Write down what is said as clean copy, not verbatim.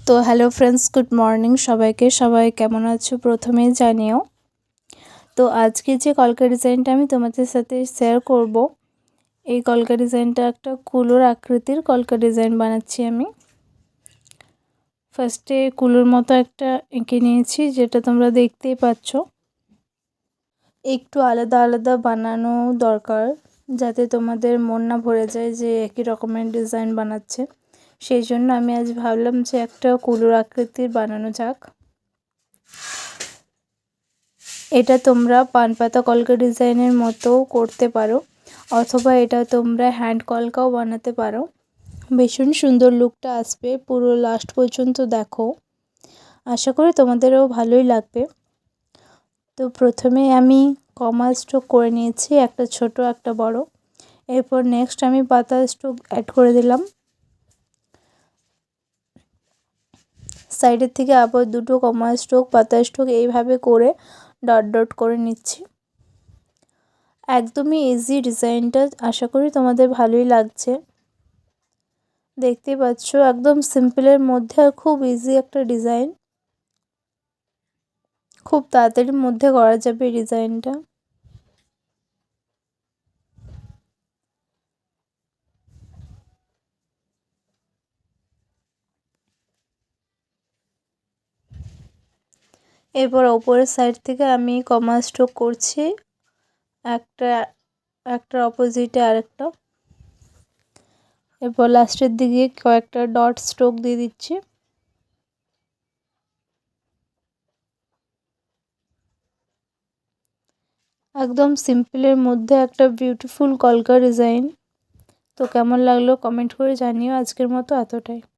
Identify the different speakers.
Speaker 1: তো hello friends, good morning সবাইকে। সবাই কেমন আছো প্রথমেই জানিও। তো আজকে যে কলকা ডিজাইনটা আমি তোমাদের সাথে শেয়ার করব, এই কলকা ডিজাইনটা একটা কুলোর আকৃতির কলকা ডিজাইন বানাচ্ছি আমি। ফার্স্টে কুলোর মতো একটা এঁকে নিয়েছি, যেটা তোমরা দেখতেই পাচ্ছ। একটু আলাদা আলাদা বানানো দরকার, যাতে তোমাদের মন না ভরে যায় যে একই রকমের ডিজাইন বানাচ্ছে। সেই জন্য আমি আজ ভাবলাম যে একটা কুলোর আকৃতির বানানো যাক। এটা তোমরা পানপাতা কলকা ডিজাইনের মতো করতে পারো, অথবা এটা তোমরা হ্যান্ড কলকাও বানাতে পারো। ভীষণ সুন্দর লুকটা আসবে, পুরো লাস্ট পর্যন্ত দেখো, আশা করি তোমাদেরও ভালোই লাগবে। তো প্রথমে আমি কমা স্ট্রোক করে নিয়েছি, একটা ছোট একটা বড়। এরপর নেক্সট আমি পাতা স্ট্রোক অ্যাড করে দিলাম। সাইডের থেকে আবার দুটো কমা স্ট্রোক, পাতা স্ট্রোক, এইভাবে করে ডট ডট করে নিচ্ছি। একদমই ইজি ডিজাইনটা, আশা করি তোমাদের ভালোই লাগছে। দেখতেই পাচ্ছ একদম সিম্পলের মধ্যে আর খুব ইজি একটা ডিজাইন, খুব তাড়াতাড়ির মধ্যে করা যাবে এই ডিজাইনটা। এরপর ওপরের সাইড থেকে আমি কমা স্ট্রোক করছি, একটা অপোজিটে আরেকটা। এরপর লাস্টের দিকে কয়েকটা ডট স্ট্রোক দিয়ে দিচ্ছি। একদম সিম্পলের মধ্যে একটা বিউটিফুল কলকা ডিজাইন। তো কেমন লাগলো কমেন্ট করে জানিও। আজকের মতো এতটাই।